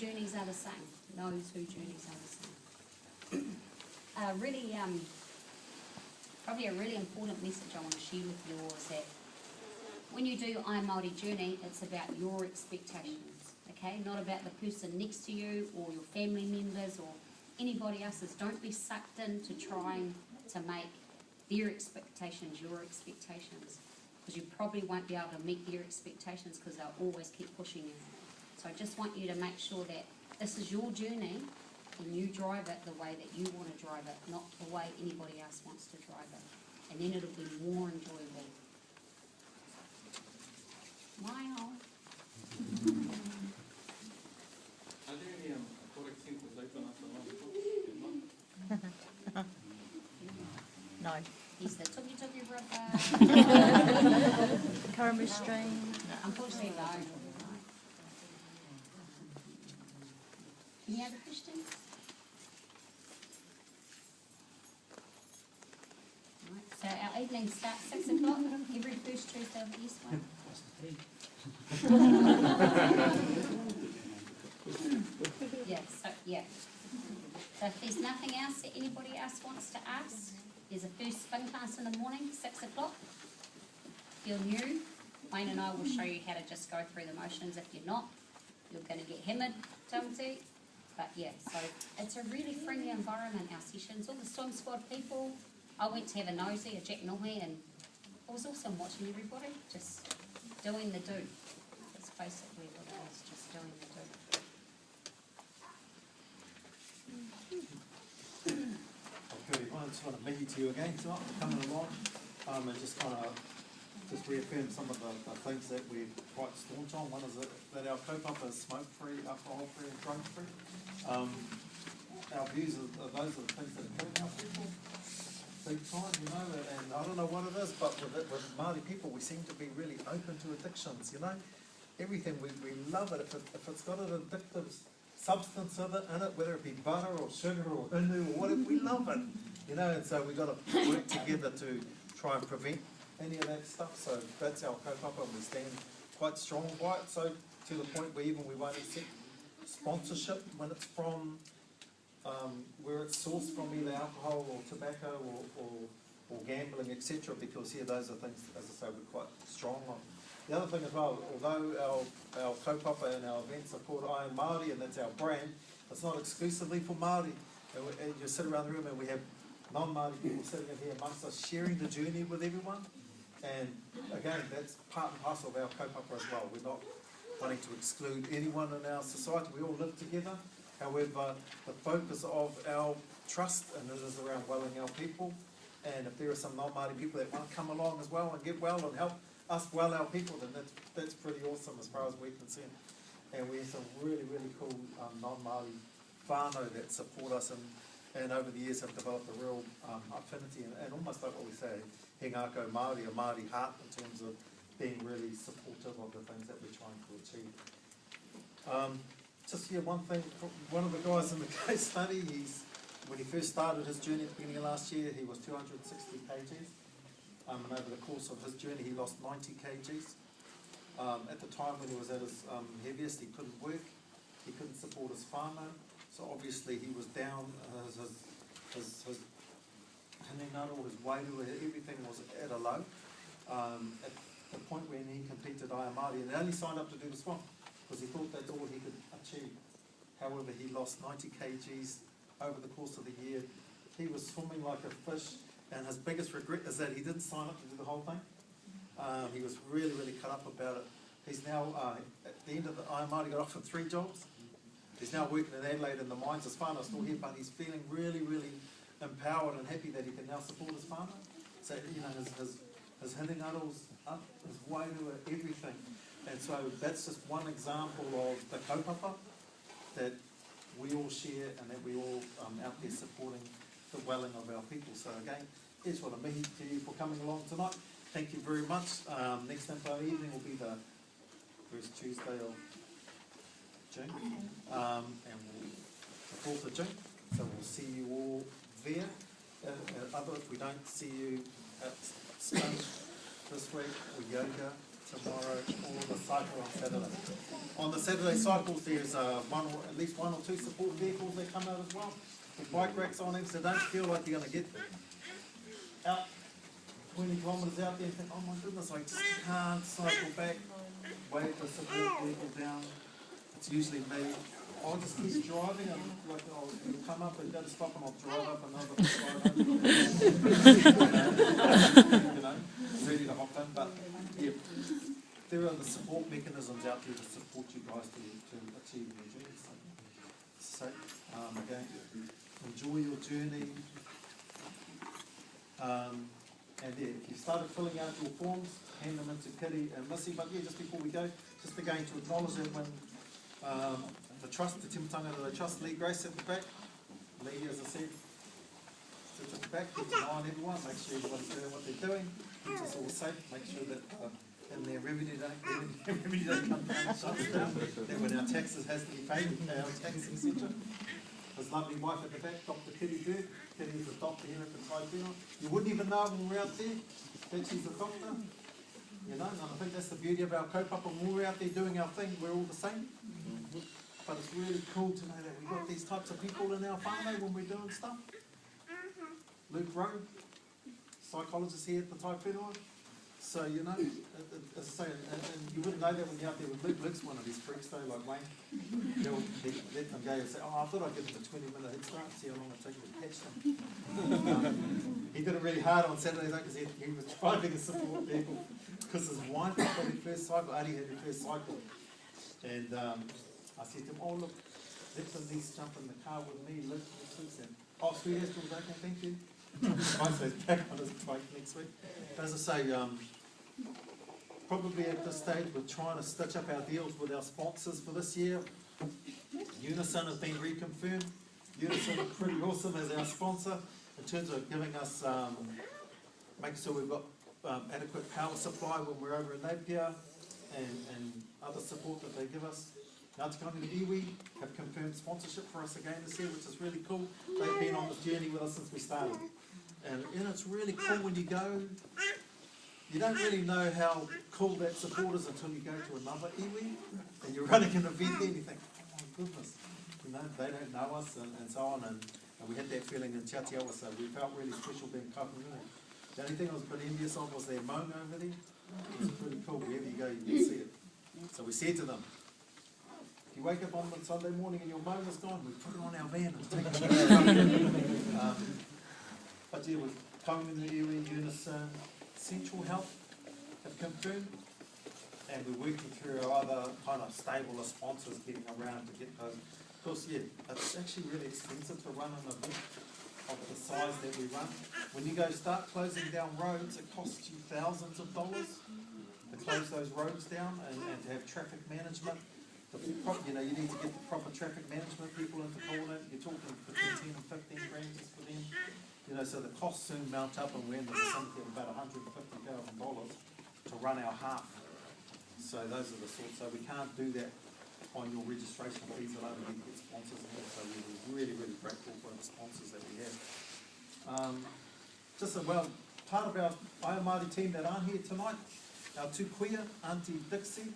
journeys are the same. No two journeys are the same. Probably a really important message I want to share with you all is that when you do your Ironmāori journey, it's about your expectations, okay? Not about the person next to you or your family members or anybody else's. Don't be sucked into trying to make their expectations your expectations, because you probably won't be able to meet their expectations because they'll always keep pushing you. So I just want you to make sure that this is your journey and you drive it the way that you want to drive it, not the way anybody else wants to drive it. And then it'll be more enjoyable. Wow. Are there any aquatic centres open after 9 o'clock? No. He's the Tuki brother. Current stream. Unfortunately, no. Any other questions? Right, so our evening starts 6 o'clock, every first Tuesday of the East one. Yeah. So if there's nothing else that anybody else wants to ask, there's a first spin class in the morning, 6 o'clock. If you're new, Wayne and I will show you how to just go through the motions. If you're not, you're going to get hammered, Tamati. But yeah, so it's a really friendly environment, our sessions. All the swim squad people, I went to have a nosy, a Jack Nohi, and it was awesome watching everybody just doing the do. That's basically what it was, just doing the do. Good. I just want to thank you to you again tonight for coming along and just kind of reaffirm some of the things that we're quite staunch on. One is that our kaupapa is smoke-free, alcohol-free and drug-free. Our views are those are the things that hurt our people big time, you know, and I don't know what it is, but with Māori people we seem to be really open to addictions, you know. Everything, we love it. If it's got an addictive substance in it, whether it be butter or sugar or inu or whatever, we love it, you know, and so we've got to work together to try and prevent any of that stuff. So that's our kaupapa, and we stand quite strong by it, so to the point where even we won't accept sponsorship when it's from where it's sourced from either alcohol or tobacco or gambling, etc., because here those are things, as I say, we're quite strong on. The other thing as well, although our kaupapa and our events are called Ironmāori and that's our brand, it's not exclusively for Māori. And you sit around the room and we have non-Māori people sitting in here amongst us sharing the journey with everyone. And again, that's part and parcel of our kaupapa as well. We're not wanting to exclude anyone in our society. We all live together. However, the focus of our trust, and it is around welling our people. And if there are some non-Māori people that want to come along as well and get well and help us well our people, then that's pretty awesome as far as we're concerned. And we have some really, really cool non-Māori whānau that support us and over the years have developed a real affinity and almost like what we say, he ngākau Māori, a Māori heart in terms of being really supportive of the things that we're trying to achieve. Just here, one thing, one of the guys in the case study, when he first started his journey at the beginning of last year, he was 260 kgs. And over the course of his journey, he lost 90 kgs. At the time when he was at his heaviest, he couldn't work, he couldn't support his whānau, so obviously he was down, his hinengaro, his wairu, everything was at a low. At the point when he competed Ironmāori, and he only signed up to do the swim, because he thought that's all he could achieve. However, he lost 90 kgs over the course of the year. He was swimming like a fish, and his biggest regret is that he didn't sign up to do the whole thing. He was really, really cut up about it. He's now, at the end of the Ironmāori, got offered 3 jobs. He's now working in Adelaide in the mines. His whānau still here, but he's feeling really, really empowered and happy that he can now support his whānau. So, you know, his hinengaro's up, his wairu, everything. And so that's just one example of the kaupapa that we all share and that we all out there supporting the welling of our people. So again, here's what I mihi to you for coming along tonight. Thank you very much. Next info evening will be the first Tuesday of June, and the 4th of June. So we'll see you all there. If we don't see you at Sponge this week, or yoga, tomorrow, or the cycle on Saturday. On the Saturday cycles, there's at least one or two support vehicles that come out as well, with bike racks on them, so don't feel like you're going to get out 20 kilometres out there and think, oh my goodness, I just can't cycle back, wave the support vehicle down. It's usually me. I'll just keep driving, and like I'll come up and go to stop, and I'll drive up another 500. You know, ready to hop in. But yeah, there are the support mechanisms out there to support you guys to achieve your journey. So again, enjoy your journey. And yeah, if you started filling out your forms, hand them into Kitty and Missy. But yeah, just before we go, just again to acknowledge that when the Timatanga of the Trust, Lee Grace at the back. Lee, as I said, sits at the back, keeps an eye on everyone, make sure everybody's doing what they're doing, keeps us all safe, make sure that in their revenue don't come down, shuts down, that when our taxes has to be paid, our tax, etc. His lovely wife at the back, Dr. Kitty Bird. Kitty's a doctor here at the tribunal. You wouldn't even know when we're out there that she's a doctor. You know, and I think that's the beauty of our kaupapa. When we're out there doing our thing, we're all the same. But it's really cool to know that we've got these types of people in our whānau when we're doing stuff. Luke Rowe, psychologist here at the tribunal. So, you know, as I say, and you wouldn't know that when you're out there with Luke. Luke's one of these freaks though, like Wayne. He'll let them go and say, oh, I thought I'd give him a 20-minute head start, see how long it takes to catch them. He did it really hard on Saturday though, because he was driving a support vehicle, because his wife had her first cycle, Adi had her first cycle. And I said to him, oh look, let them needs to jump in the car with me, lift next week. And, oh sweet, that's all okay, thank you. So he's back on his bike next week. As I say, probably at this stage we're trying to stitch up our deals with our sponsors for this year. Unison has been reconfirmed. Unison are pretty awesome as our sponsor in terms of giving us, making sure we've got adequate power supply when we're over in Napier, and other support that they give us. Ngāti Karangi Iwi have confirmed sponsorship for us again this year, which is really cool. They've been on this journey with us since we started. And you know, it's really cool when you go. You don't really know how cool that support is until you go to another iwi and you're running an event there and you think, oh my goodness, you know, they don't know us and so on. And we had that feeling in Tiatiawa, so we felt really special being Kapungu. The only thing I was a bit envious of was their mong over there. It was pretty cool. Wherever you go, you can see it. So we said to them, if you wake up on Sunday morning and your mong is gone, we put it on our van and take it. But yeah, with Kapungu Iwi, Unison, Central Health have confirmed, and we're working through our other kind of stable of sponsors getting around to get those. Of course, yeah, it's actually really expensive to run an event of the size that we run. When you go start closing down roads, it costs you thousands of dollars to close those roads down and to have traffic management. You know, you need to get the proper traffic management people into calling it. You're talking between 10 and 15 grand just for them. You know, so the costs soon mount up, and we're in the vicinity of about $150,000 to run our half. So those are the sorts. So we can't do that on your registration fees alone. We need to get sponsors in there. So we're really, really grateful for the sponsors that we have. Part of our Ironmāori team that aren't here tonight, our two kuia, Auntie Dixie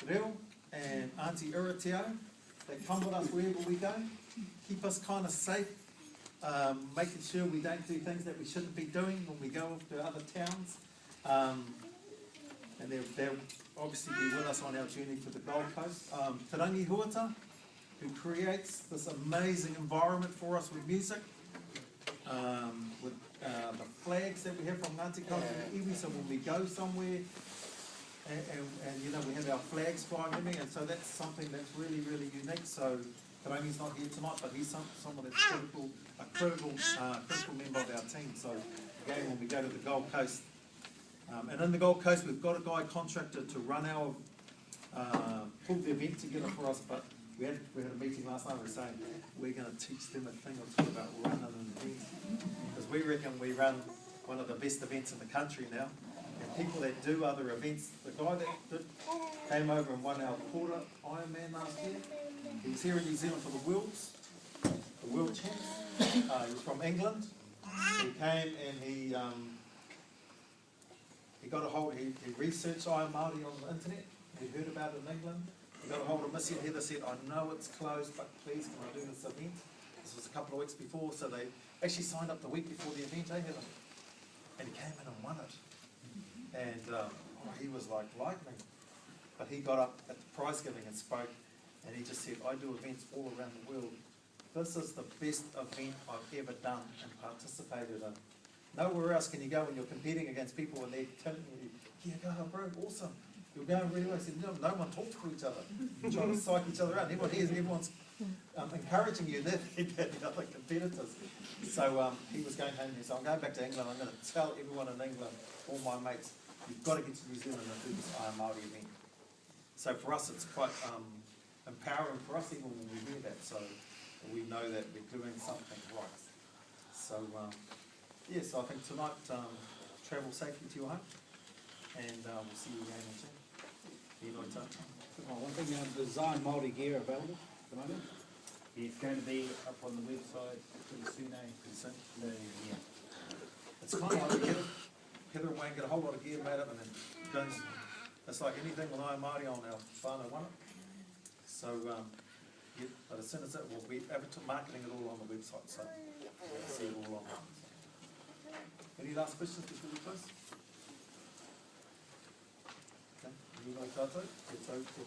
Reo and Auntie Urateau, they come with us wherever we go, keep us kind of safe, making sure we don't do things that we shouldn't be doing when we go to other towns. And they'll obviously be with us on our journey to the Gold Coast. Te Rangi Huata, who creates this amazing environment for us with music, with the flags that we have from Ngāti Karangi Iwi, so when we go somewhere, and you know, we have our flags flying in there, and so that's something that's really, really unique. So Te Rangi's not here tonight, but he's someone that's a critical member of our team. So again, when we go to the Gold Coast, and in the Gold Coast, we've got a guy contracted to run our pull the event together for us. But we had a meeting last night. We were saying we're going to teach them a thing or two about running an event, because we reckon we run one of the best events in the country now. And people that do other events, the guy that came over and won our quarter Ironman last year, he was here in New Zealand for the World Champs. He was from England. He came and he he got a hold, he researched Ironmāori on the internet, he heard about it in England, he got a hold of Missy and Heather, said, I know it's closed, but please can I do this event? This was a couple of weeks before, so they actually signed up the week before the event, Heather? And he came in and won it. And he was like lightning. But he got up at the prize giving and spoke, and he just said, I do events all around the world. This is the best event I've ever done and participated in. Nowhere else can you go when you're competing against people and they're telling you, yeah, go, bro, awesome. You're going really well. He said, no one talks to each other. You're trying to psych each other out. Everyone hears, everyone's encouraging you, they're the other competitors. So he was going home and he said, I'm going back to England. I'm going to tell everyone in England, all my mates, you've got to get to New Zealand and do this Ironmāori event. So for us, it's quite empowering for us even when we hear that. So we know that we're doing something right. So so I think tonight, travel safely to your home, and we'll see you again in June. One thing, does Ironmāori gear available at the moment? It's going to be up on the website pretty soon, eh? Pretty soon. Yeah. It's kind of like Heather and Wayne get a whole lot of gear made up and then goes, it's like anything with Ironmāori on our whānau won it. So, but as soon as we'll be marketing it all on the website, so you'll see it all online. Any last questions before we close? Okay. Any like that?